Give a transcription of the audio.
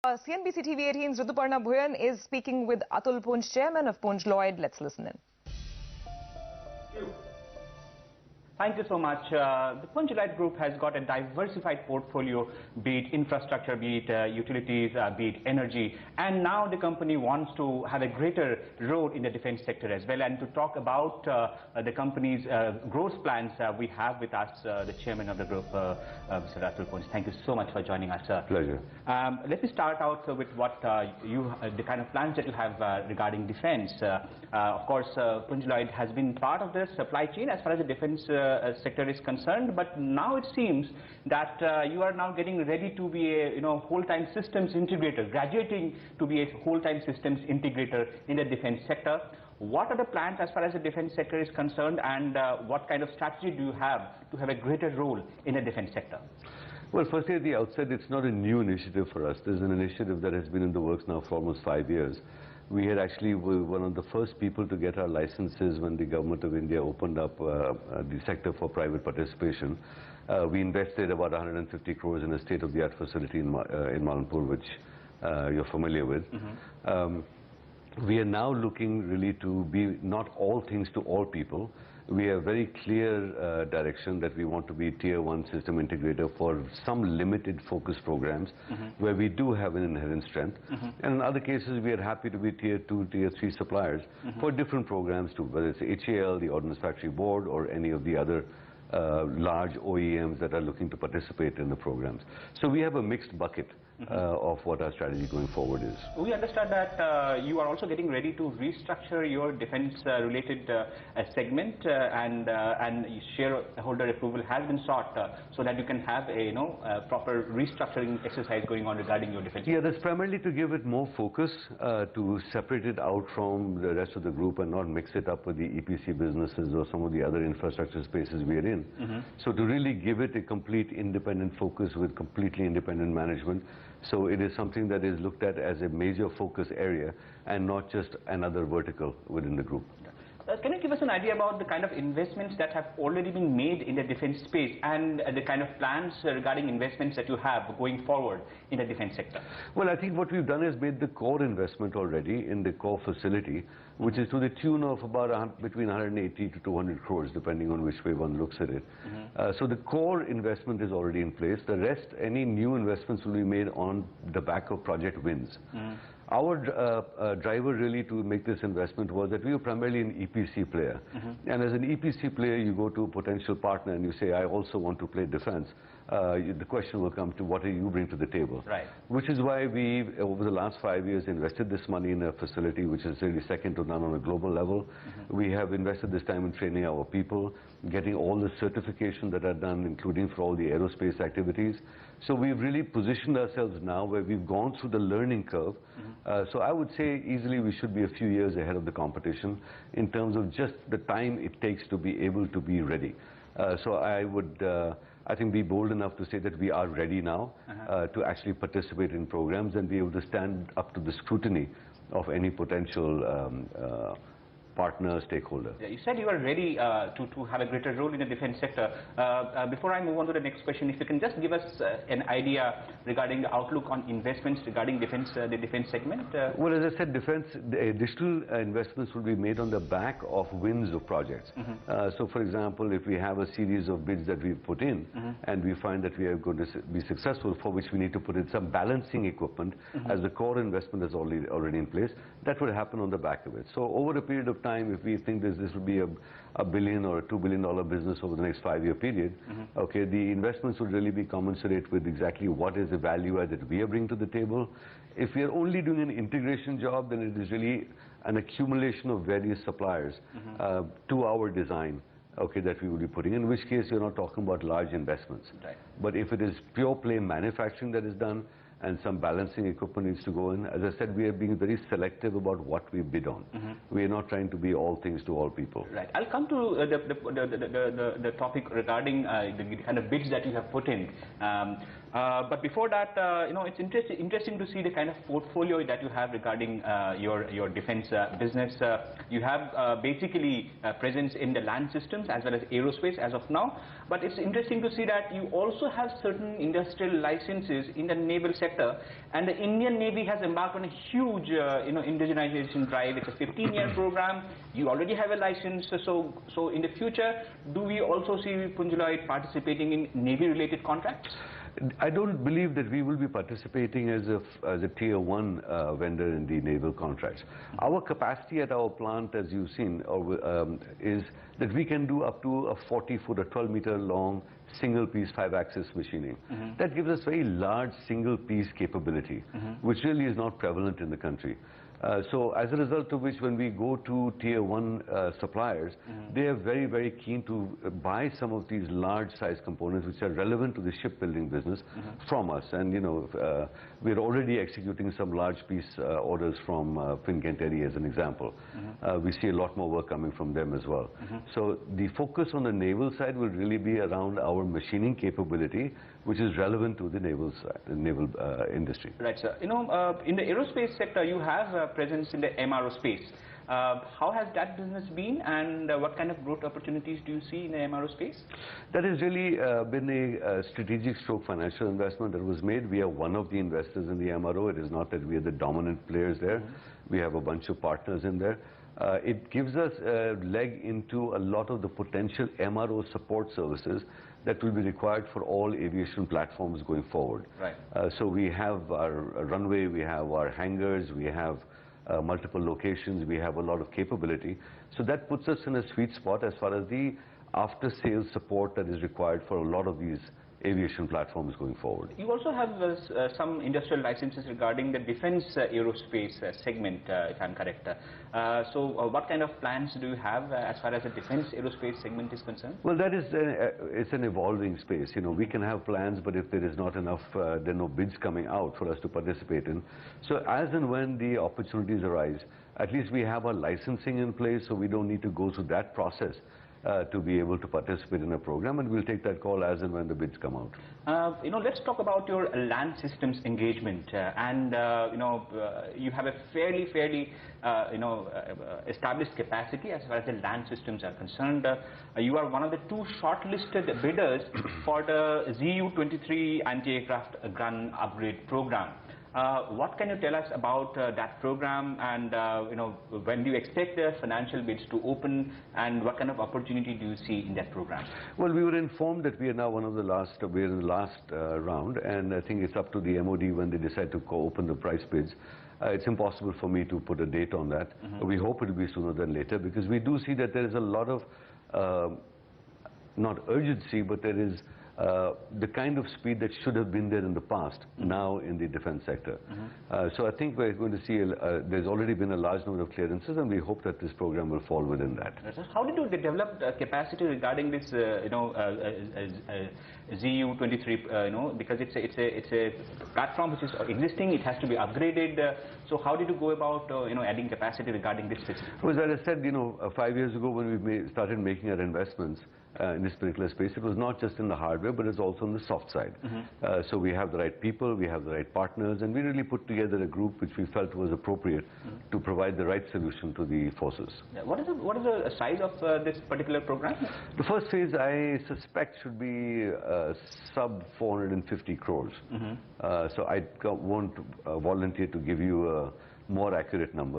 CNBC TV18's Rituparna Bhuyan is speaking with Atul Punj, chairman of Punj Lloyd. Let's listen in. Thank you so much. The Punj Lloyd Group has got a diversified portfolio, be it infrastructure, be it utilities, be it energy, and now the company wants to have a greater role in the defense sector as well. And to talk about the company's growth plans, we have with us the chairman of the group, Mr. Atul Punj. Thank you so much for joining us, sir. Pleasure. Let me start out with what the kind of plans that you have regarding defense. Of course, Punj Lloyd has been part of the supply chain as far as the defense sector is concerned, but now it seems that you are now getting ready to be a whole-time systems integrator, graduating to be a whole-time systems integrator in the defense sector. What are the plans as far as the defense sector is concerned, and what kind of strategy do you have to have a greater role in the defense sector? Well, firstly, at the outset, it's not a new initiative for us. There's an initiative that has been in the works now for almost 5 years. We had actually were one of the first people to get our licenses when the government of India opened up the sector for private participation. We invested about 150 crores in a state-of-the-art facility in Malanpur, which you're familiar with. We are now looking really to be not all things to all people. We have very clear direction that we want to be tier 1 system integrator for some limited focus programs where we do have an inherent strength. And in other cases, we are happy to be tier 2, tier 3 suppliers for different programs too, whether it's HAL, the Ordnance Factory Board, or any of the other large OEMs that are looking to participate in the programs. So we have a mixed bucket of what our strategy going forward is. We understand that you are also getting ready to restructure your defense-related segment, and shareholder approval has been sought so that you can have a proper restructuring exercise going on regarding your defense. Yeah, that's primarily to give it more focus, to separate it out from the rest of the group and not mix it up with the EPC businesses or some of the other infrastructure spaces we are in. So to really give it a complete independent focus with completely independent management. So it is something that is looked at as a major focus area and not just another vertical within the group. Can you give us an idea about the kind of investments that have already been made in the defense space and the kind of plans regarding investments that you have going forward in the defense sector? Well, I think what we've done is made the core investment already in the core facility, which is to the tune of about between 180 to 200 crores, depending on which way one looks at it. So the core investment is already in place. The rest, any new investments will be made on the back of project wins. Our driver really to make this investment was that we were primarily an EPC player. And as an EPC player, you go to a potential partner and you say, I also want to play defense. The question will come to what do you bring to the table? Right. Which is why we, over the last 5 years, invested this money in a facility which is really second to none on a global level. We have invested this time in training our people, getting all the certification that are done, including for all the aerospace activities. So we've really positioned ourselves now where we've gone through the learning curve. So I would say easily we should be a few years ahead of the competition in terms of just the time it takes to be able to be ready. So I would, I think, be bold enough to say that we are ready now to actually participate in programs and be able to stand up to the scrutiny of any potential partner, stakeholder. Yeah, you said you are ready to have a greater role in the defense sector. Before I move on to the next question, if you can just give us an idea regarding the outlook on investments regarding defense, the defense segment. Well, as I said, defense, the additional investments will be made on the back of wins of projects. So, for example, if we have a series of bids that we put in and we find that we are going to be successful, for which we need to put in some balancing equipment as the core investment is already in place, that would happen on the back of it. So over a period of time, if we think this will be a billion or a $2 billion business over the next 5-year period, okay, the investments will really be commensurate with exactly what is the value add that we are bringing to the table. If we are only doing an integration job, then it is really an accumulation of various suppliers to our design, okay, that we will be putting, in which case you're not talking about large investments. Right. But if it is pure play manufacturing that is done, and some balancing equipment needs to go in. As I said, we are being very selective about what we bid on. We are not trying to be all things to all people. Right. I'll come to the topic regarding the kind of bids that you have put in. But before that, it's interesting to see the kind of portfolio that you have regarding your defense business. You have basically presence in the land systems as well as aerospace as of now. But it's interesting to see that you also have certain industrial licenses in the naval sector, and the Indian Navy has embarked on a huge, indigenization drive. It's a 15-year program. You already have a license. So in the future, do we also see Punj Lloyd participating in Navy-related contracts? I don't believe that we will be participating as a tier 1 vendor in the naval contracts. Our capacity at our plant, as you've seen, is that we can do up to a 40-foot or 12-meter long single-piece 5-axis machining. That gives us very large single-piece capability, which really is not prevalent in the country. So as a result of which, when we go to tier 1 suppliers, they are very, very keen to buy some of these large size components which are relevant to the shipbuilding business from us. And we're already executing some large piece orders from Fincantieri as an example. We see a lot more work coming from them as well. So the focus on the naval side will really be around our machining capability, which is relevant to the naval industry. Right, sir. In the aerospace sector, you have presence in the MRO space. How has that business been, and what kind of growth opportunities do you see in the MRO space? That has really been a strategic stroke financial investment that was made. We are one of the investors in the MRO. It is not that we are the dominant players there. We have a bunch of partners in there. It gives us a leg into a lot of the potential MRO support services that will be required for all aviation platforms going forward. Right. So we have our runway, we have our hangars, we have multiple locations, we have a lot of capability. So that puts us in a sweet spot as far as the after-sales support that is required for a lot of these aviation platforms going forward. You also have some industrial licenses regarding the defense aerospace segment, if I'm correct. So what kind of plans do you have as far as the defense aerospace segment is concerned? Well, that is it's an evolving space. We can have plans, but if there is not enough, there are no bids coming out for us to participate in. So as and when the opportunities arise, at least we have our licensing in place, so we don't need to go through that process to be able to participate in a program, and we'll take that call as and when the bids come out. Let's talk about your land systems engagement, and you have a fairly established capacity as far as the land systems are concerned. You are one of the 2 shortlisted bidders for the ZU-23 anti-aircraft gun upgrade program. What can you tell us about that program, and when do you expect the financial bids to open, and what kind of opportunity do you see in that program? Well, we were informed that we are now we're in the last round, and I think it's up to the MOD when they decide to open the price bids. It's impossible for me to put a date on that. We hope it will be sooner than later, because we do see that there is a lot of, not urgency, but there is the kind of speed that should have been there in the past now in the defense sector. So I think we're going to see, there's already been a large number of clearances, and we hope that this program will fall within that. How did you develop capacity regarding this, ZU-23, because it's a platform which is existing, it has to be upgraded. So how did you go about, adding capacity regarding this specific program? Well, as I said, 5 years ago when we started making our investments in this particular space, it was not just in the hardware, but it's also on the soft side. So we have the right people, we have the right partners, and we really put together a group which we felt was appropriate to provide the right solution to the forces. Yeah. What is the size of this particular program? The first phase, I suspect, should be sub 450 crores. So I won't volunteer to give you a more accurate number.